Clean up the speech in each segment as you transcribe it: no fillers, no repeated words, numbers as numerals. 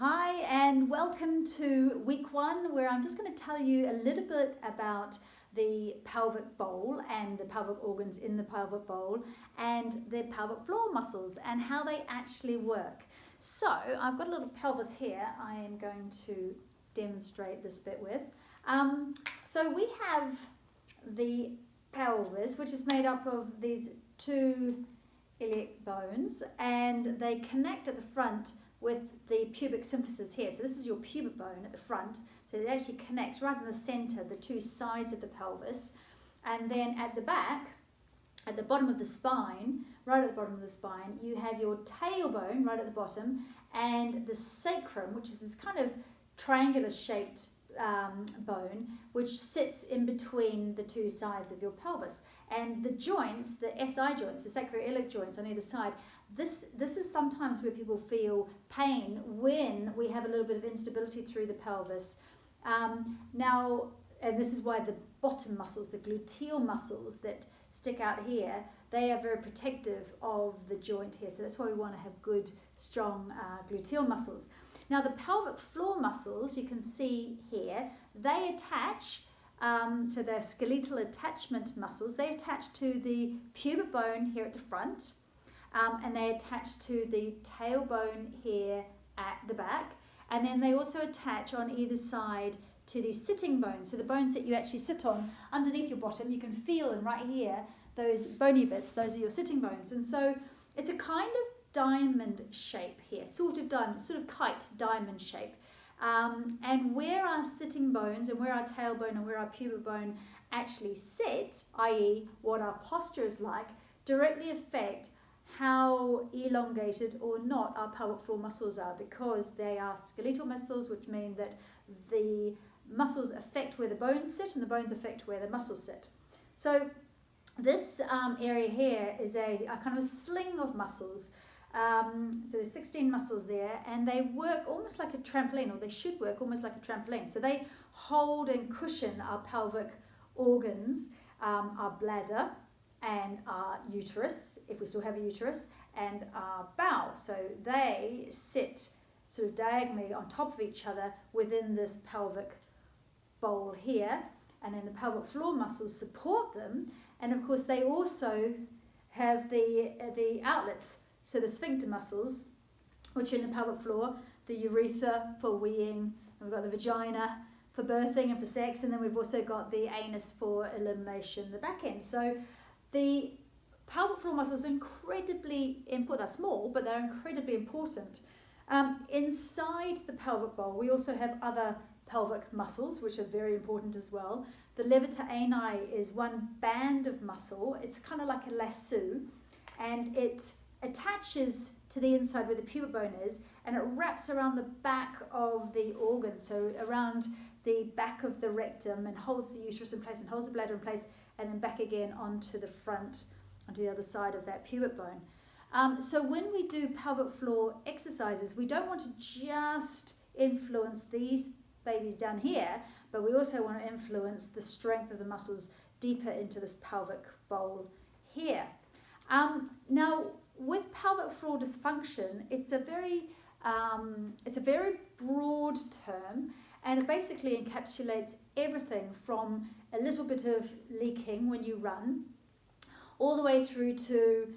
Hi and welcome to week 1, where I'm just going to tell you a little bit about the pelvic bowl and the pelvic organs in the pelvic bowl and the pelvic floor muscles and how they actually work. So I've got a little pelvis here I am going to demonstrate this bit with. So we have the pelvis, which is made up of these two iliac bones, and they connect at the front with the pubic symphysis here. So this is your pubic bone at the front. So it actually connects right in the center, the two sides of the pelvis. And then at the back, at the bottom of the spine, right at the bottom of the spine, you have your tailbone right at the bottom and the sacrum, which is this kind of triangular shaped bone, which sits in between the two sides of your pelvis. And the joints, the SI joints, the sacroiliac joints on either side, this is sometimes where people feel pain when we have a little bit of instability through the pelvis. And this is why the bottom muscles, the gluteal muscles that stick out here, they are very protective of the joint here. So that's why we want to have good, strong gluteal muscles. Now the pelvic floor muscles, you can see here, they attach, so they're skeletal attachment muscles. They attach to the pubic bone here at the front, and they attach to the tailbone here at the back. And then they also attach on either side to the sitting bones. So the bones that you actually sit on underneath your bottom, you can feel them right here, those bony bits, those are your sitting bones. And so it's a kind of diamond shape here, sort of diamond, sort of kite diamond shape. And where our sitting bones and where our tailbone and where our pubic bone actually sit, i.e. what our posture is like, directly affect how elongated or not our pelvic floor muscles are, because they are skeletal muscles, which mean that the muscles affect where the bones sit and the bones affect where the muscles sit. So this area here is a kind of a sling of muscles. So there's 16 muscles there, and they work almost like a trampoline, or they should work almost like a trampoline. So they hold and cushion our pelvic organs, our bladder and our uterus, if we still have a uterus, and our bowel. So they sit sort of diagonally on top of each other within this pelvic bowl here, and then the pelvic floor muscles support them. And of course they also have the outlets. So the sphincter muscles, which are in the pelvic floor, the urethra for weeing, and we've got the vagina for birthing and for sex, and then we've also got the anus for elimination, the back end. So the pelvic floor muscles are incredibly important. They're small, but they're incredibly important. Inside the pelvic bowl, we also have other pelvic muscles, which are very important as well. The levator ani is one band of muscle. It's kind of like a lasso, and it attaches to the inside where the pubic bone is, and it wraps around the back of the organ, so around the back of the rectum, and holds the uterus in place and holds the bladder in place, and then back again onto the front, onto the other side of that pubic bone. So when we do pelvic floor exercises, we don't want to just influence these babies down here, but we also want to influence the strength of the muscles deeper into this pelvic bowl here. Now, with pelvic floor dysfunction, it's a very broad term, and it basically encapsulates everything from a little bit of leaking when you run, all the way through to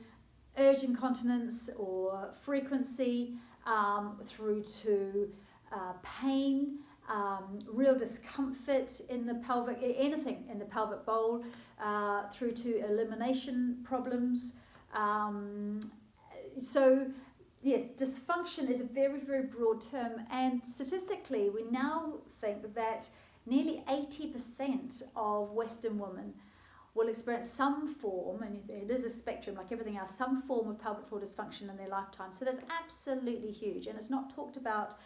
urge incontinence or frequency, through to pain, real discomfort in the pelvic, anything in the pelvic bowl, through to elimination problems. So yes, dysfunction is a very, very broad term, and statistically we now think that nearly 80% of Western women will experience some form, and it is a spectrum like everything else, some form of pelvic floor dysfunction in their lifetime. So that's absolutely huge, and it's not talked about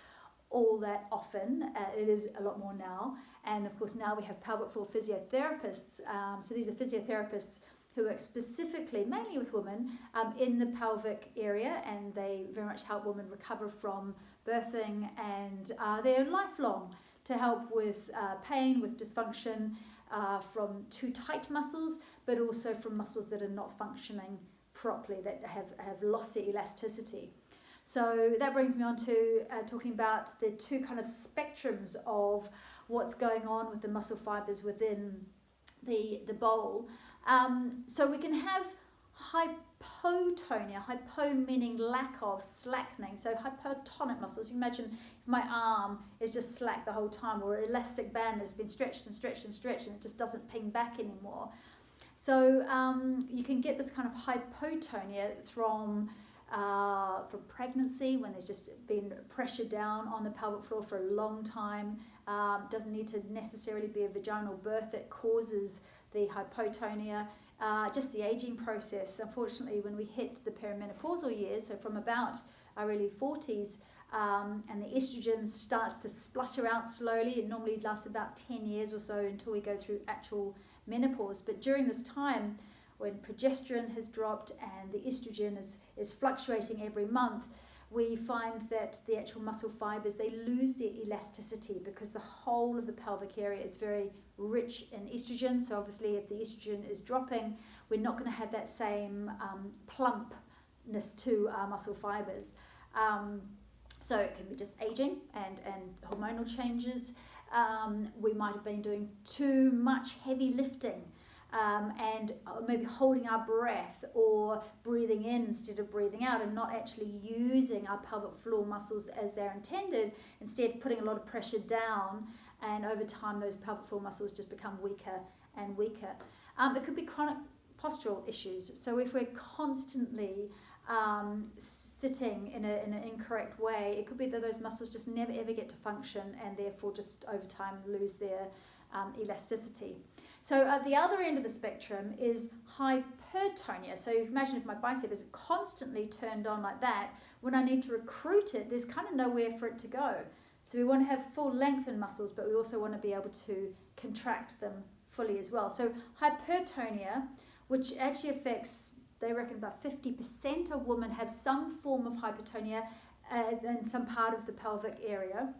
all that often. It is a lot more now, and of course now we have pelvic floor physiotherapists. So these are physiotherapists who work specifically, mainly with women, in the pelvic area, and they very much help women recover from birthing, and they're lifelong to help with pain, with dysfunction, from too tight muscles, but also from muscles that are not functioning properly, that have lost their elasticity. So that brings me on to talking about the two kind of spectrums of what's going on with the muscle fibers within the bowl. So we can have hypotonia, hypo meaning lack of, slackening. So hypotonic muscles, you imagine if my arm is just slack the whole time, or an elastic band has been stretched and stretched and stretched and it just doesn't ping back anymore. So you can get this kind of hypotonia from pregnancy, when there's just been pressure down on the pelvic floor for a long time. Doesn't need to necessarily be a vaginal birth that causes the hypotonia. Just the aging process. Unfortunately, when we hit the perimenopausal years, so from about our early 40s, and the estrogen starts to splutter out slowly. It normally lasts about 10 years or so until we go through actual menopause. But during this time, when progesterone has dropped and the estrogen is fluctuating every month, we find that the actual muscle fibers, they lose their elasticity because the whole of the pelvic area is very rich in estrogen. So obviously if the estrogen is dropping, we're not going to have that same plumpness to our muscle fibers. So it can be just aging and hormonal changes. We might have been doing too much heavy lifting, and maybe holding our breath or breathing in instead of breathing out, and not actually using our pelvic floor muscles as they're intended, instead putting a lot of pressure down, and over time those pelvic floor muscles just become weaker and weaker. It could be chronic postural issues. So if we're constantly sitting in an incorrect way, it could be that those muscles just never ever get to function, and therefore just over time lose their elasticity. So at the other end of the spectrum is hypertonia. So imagine if my bicep is constantly turned on like that, when I need to recruit it, there's kind of nowhere for it to go. So we want to have full lengthened muscles, but we also want to be able to contract them fully as well. So hypertonia, which actually affects, they reckon about 50% of women have some form of hypotonia in some part of the pelvic area.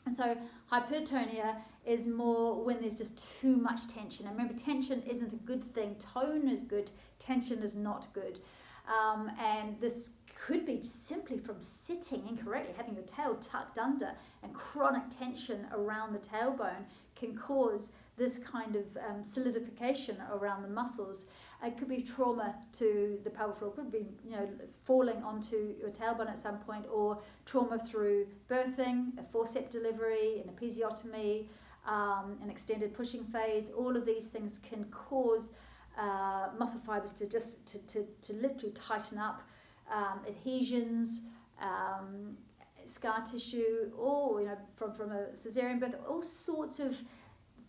And so hypertonia is more when there's just too much tension. And remember, tension isn't a good thing. Tone is good, tension is not good. And this could be simply from sitting incorrectly, having your tail tucked under, and chronic tension around the tailbone can cause this kind of solidification around the muscles. It could be trauma to the pelvic floor. It could be, falling onto your tailbone at some point, or trauma through birthing, a forceps delivery, an episiotomy, an extended pushing phase. All of these things can cause muscle fibers to just to literally tighten up, adhesions, scar tissue, or from a cesarean birth. All sorts of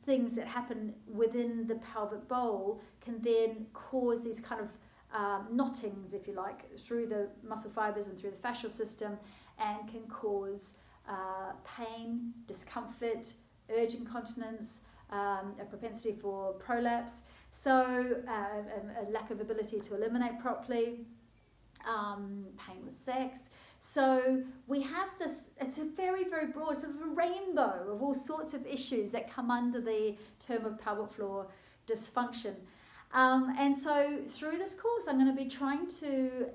things that happen within the pelvic bowl can then cause these kind of knottings, if you like, through the muscle fibers and through the fascial system, and can cause pain, discomfort, urge incontinence, a propensity for prolapse, so a lack of ability to eliminate properly, pain with sex. So we have this, it's a very, very broad sort of a rainbow of all sorts of issues that come under the term of pelvic floor dysfunction. And so through this course, I'm going to be trying to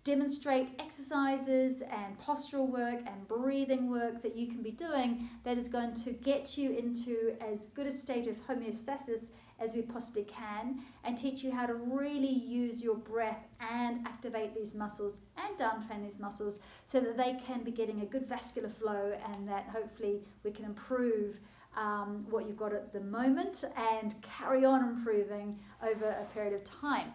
demonstrate exercises and postural work and breathing work that you can be doing that is going to get you into as good a state of homeostasis as we possibly can, and teach you how to really use your breath and activate these muscles and downtrain these muscles so that they can be getting a good vascular flow, and that hopefully we can improve what you've got at the moment and carry on improving over a period of time.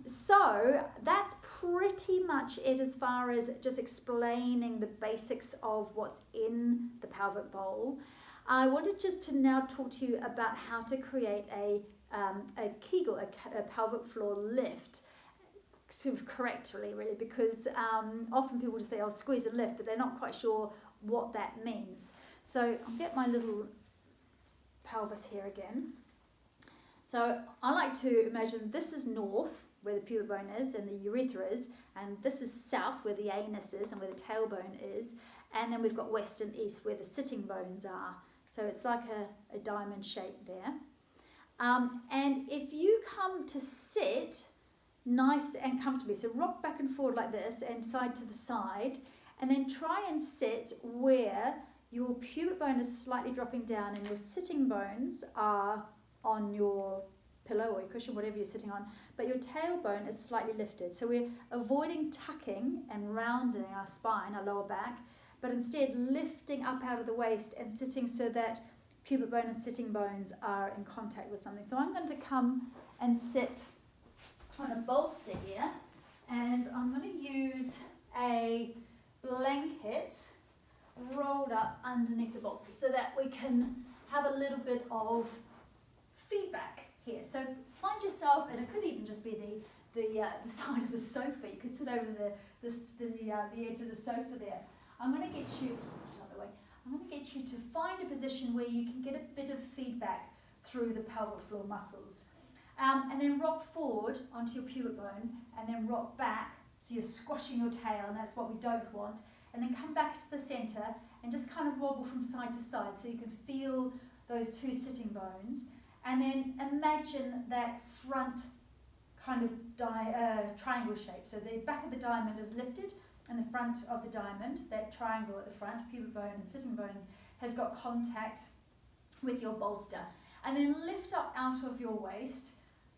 So that's pretty much it as far as just explaining the basics of what's in the pelvic bowl. I wanted just to now talk to you about how to create a Kegel, a pelvic floor lift, sort of correctly really, because often people just say, oh, squeeze and lift, but they're not quite sure what that means. So I'll get my little pelvis here again. So I like to imagine this is north, where the pubic bone is and the urethra is, and this is south, where the anus is and where the tailbone is, and then we've got west and east, where the sitting bones are. So it's like a diamond shape there. And if you come to sit, nice and comfortably. So rock back and forward like this and side to the side, and then try and sit where your pubic bone is slightly dropping down and your sitting bones are on your pillow or your cushion, whatever you're sitting on, but your tailbone is slightly lifted. So we're avoiding tucking and rounding our spine, our lower back, but instead lifting up out of the waist and sitting so that pubic bone and sitting bones are in contact with something. So I'm going to come and sit on a bolster here, and I'm going to use a blanket rolled up underneath the bolster so that we can have a little bit of feedback here. So find yourself, and it could even just be the side of a sofa. You could sit over the edge of the sofa there. I'm going to get you another way. I'm going to get you to find a position where you can get a bit of feedback through the pelvic floor muscles. And then rock forward onto your pubic bone, and then rock back, so you're squashing your tail, and that's what we don't want. And then come back to the centre and just kind of wobble from side to side so you can feel those two sitting bones. And then imagine that front kind of triangle shape. So the back of the diamond is lifted, and the front of the diamond, that triangle at the front, pubic bone and sitting bones, has got contact with your bolster. And then lift up out of your waist.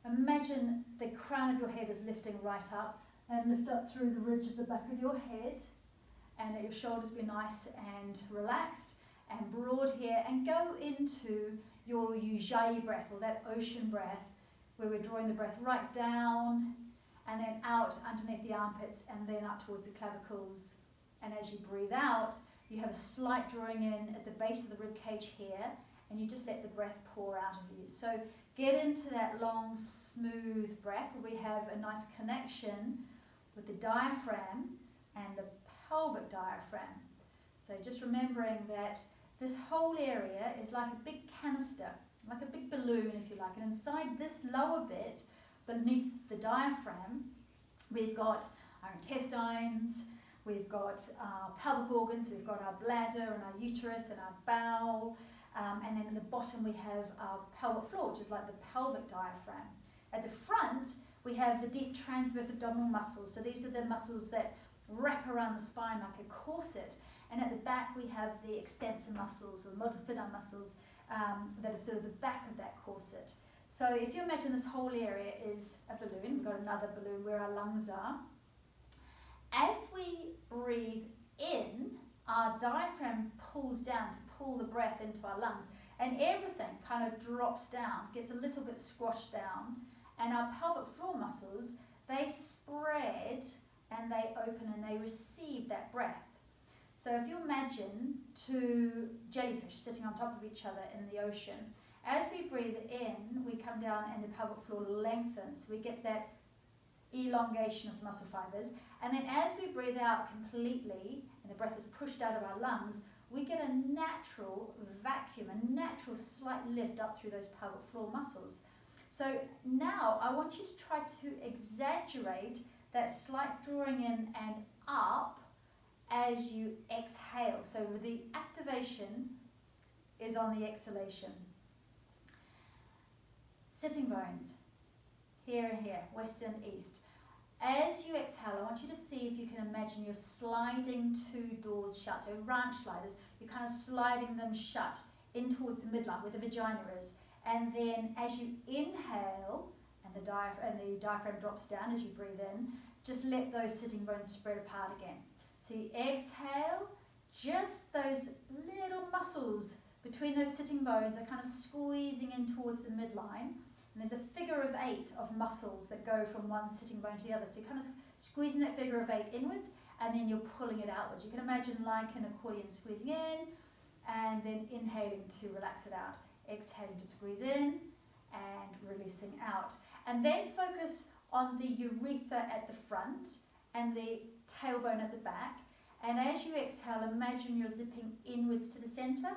Imagine the crown of your head is lifting right up, and lift up through the ridge of the back of your head, and let your shoulders be nice and relaxed and broad here, and go into your Ujjayi breath, or that ocean breath, where we're drawing the breath right down and then out underneath the armpits and then up towards the clavicles. And as you breathe out, you have a slight drawing in at the base of the rib cage here, and you just let the breath pour out of you. So get into that long, smooth breath where we have a nice connection with the diaphragm and the pelvic diaphragm. So just remembering that this whole area is like a big canister, like a big balloon if you like, and inside this lower bit, beneath the diaphragm, we've got our intestines, we've got our pelvic organs, we've got our bladder and our uterus and our bowel, and then at the bottom we have our pelvic floor, which is like the pelvic diaphragm. At the front, we have the deep transverse abdominal muscles. So these are the muscles that wrap around the spine like a corset. And at the back, we have the extensor muscles, or multifida muscles, that are sort of the back of that corset. So if you imagine this whole area is a balloon, we've got another balloon where our lungs are. As we breathe in, our diaphragm pulls down to pull the breath into our lungs, and everything kind of drops down, gets a little bit squashed down, and our pelvic floor muscles, they spread and they open and they receive that breath. So if you imagine two jellyfish sitting on top of each other in the ocean, as we breathe in, we come down and the pelvic floor lengthens. We get that elongation of the muscle fibers. And then as we breathe out completely, and the breath is pushed out of our lungs, we get a natural vacuum, a natural slight lift up through those pelvic floor muscles. So now I want you to try to exaggerate that slight drawing in and up as you exhale. So the activation is on the exhalation. Sitting bones, here and here, west and east. As you exhale, I want you to see if you can imagine you're sliding two doors shut. So ranch sliders, you're kind of sliding them shut in towards the midline where the vagina is. And then as you inhale, and the diaphragm drops down as you breathe in, just let those sitting bones spread apart again. So you exhale, just those little muscles between those sitting bones are kind of squeezing in towards the midline. And there's a figure of 8 of muscles that go from one sitting bone to the other. So you're kind of squeezing that figure of 8 inwards, and then you're pulling it outwards. You can imagine like an accordion squeezing in, and then inhaling to relax it out. Exhaling to squeeze in, and releasing out. And then focus on the urethra at the front, and the tailbone at the back. And as you exhale, imagine you're zipping inwards to the center,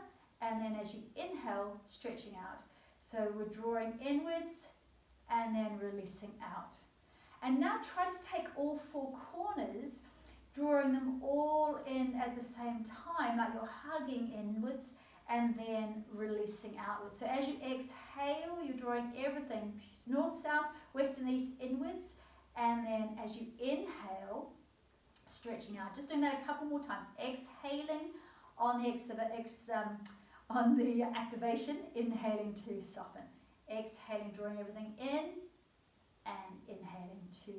and then as you inhale, stretching out. So we're drawing inwards and then releasing out. And now try to take all 4 corners, drawing them all in at the same time, like you're hugging inwards and then releasing outwards. So as you exhale, you're drawing everything north, south, west and east inwards, And then as you inhale, stretching out. Just doing that a couple more times. Exhaling on the activation, inhaling to soften. Exhaling, drawing everything in, and inhaling to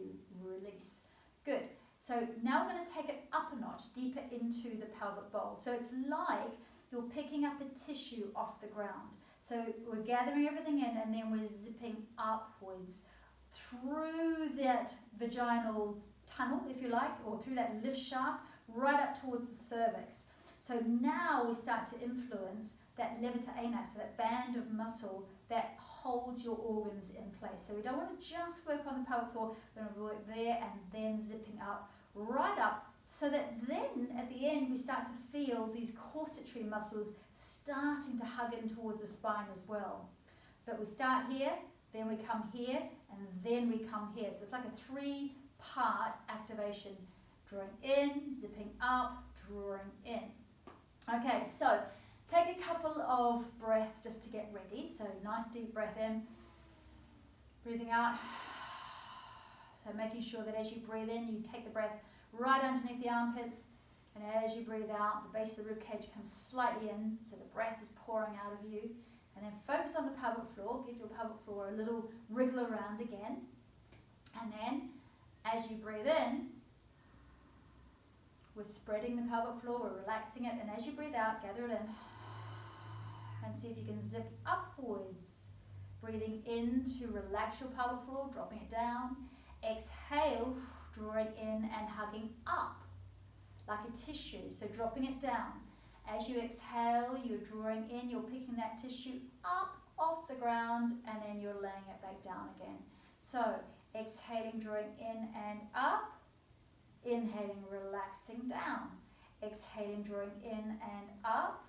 release. Good. So now we're going to take it up a notch, deeper into the pelvic bowl. So it's like you're picking up a tissue off the ground. So we're gathering everything in, and then we're zipping upwards through that vaginal tunnel, if you like, or through that lift shaft, right up towards the cervix. So now we start to influence that levator anax, so that band of muscle that holds your organs in place. So we don't want to just work on the pelvic floor, we're going to work there and then zipping up, right up, so that then at the end we start to feel these corsetory muscles starting to hug in towards the spine as well. But we start here, then we come here, and then we come here. So it's like a 3-part activation. Drawing in, zipping up, drawing in. Okay, so take a couple of breaths just to get ready. So nice deep breath in, breathing out. So making sure that as you breathe in, you take the breath right underneath the armpits, and as you breathe out, the base of the ribcage comes slightly in, so the breath is pouring out of you. And then focus on the pelvic floor, give your pelvic floor a little wriggle around again. And then as you breathe in, we're spreading the pelvic floor, we're relaxing it, and as you breathe out, gather it in and see if you can zip upwards. Breathing in to relax your pelvic floor, dropping it down. Exhale, drawing in and hugging up like a tissue, so dropping it down. As you exhale, you're drawing in, you're picking that tissue up off the ground, and then you're laying it back down again. So exhaling, drawing in and up. Inhaling, relaxing down. Exhaling, drawing in and up.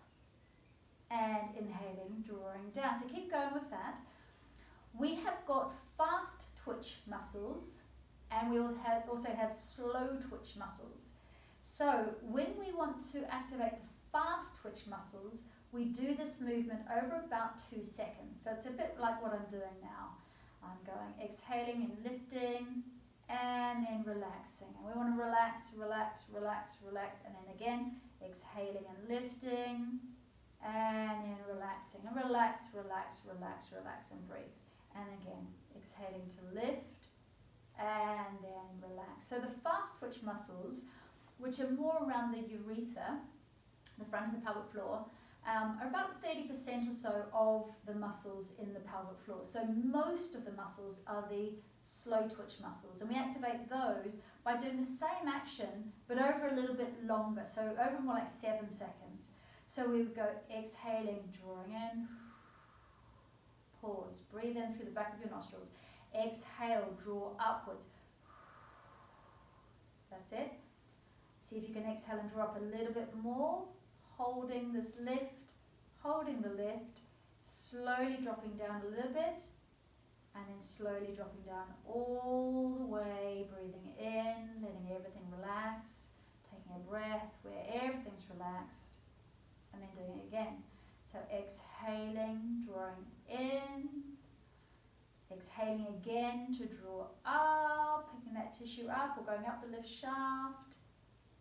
And inhaling, drawing down. So keep going with that. We have got fast twitch muscles, and we also have slow twitch muscles. So when we want to activate the fast twitch muscles, we do this movement over about 2 seconds. So it's a bit like what I'm doing now. I'm going exhaling and lifting, and then relaxing. And we want to relax, relax, relax, relax, and then again, exhaling and lifting, and then relaxing. And relax, relax, relax, relax, and breathe. And again, exhaling to lift, and then relax. So the fast twitch muscles, which are more around the urethra, the front of the pelvic floor, are about 30% or so of the muscles in the pelvic floor. So most of the muscles are the slow twitch muscles, and we activate those by doing the same action but over a little bit longer, so over more like 7 seconds. So we would go exhaling, drawing in, pause, breathe in through the back of your nostrils, exhale, draw upwards. That's it. See if you can exhale and draw up a little bit more, holding this lift, holding the lift, slowly dropping down a little bit, and then slowly dropping down all the way, breathing in, letting everything relax, taking a breath where everything's relaxed, and then doing it again. So exhaling, drawing in, exhaling again to draw up, picking that tissue up or going up the lift shaft.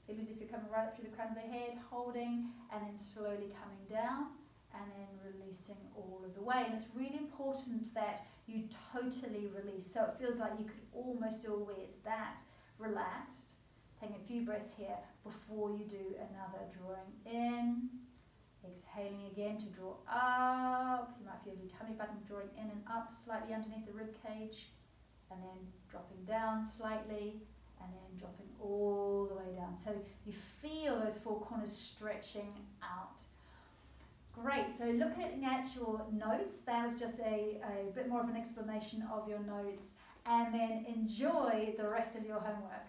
Feel as if you're coming right up through the crown of the head, holding, and then slowly coming down, and then releasing all of the way. And it's really important that you totally release, so it feels like you could almost do away. It's that relaxed. Taking a few breaths here before you do another. Drawing in, exhaling again to draw up. You might feel your tummy button drawing in and up slightly underneath the rib cage, and then dropping down slightly, and then dropping all the way down. So you feel those 4 corners stretching out. Great, so looking at your notes, that was just a bit more of an explanation of your notes, and then enjoy the rest of your homework.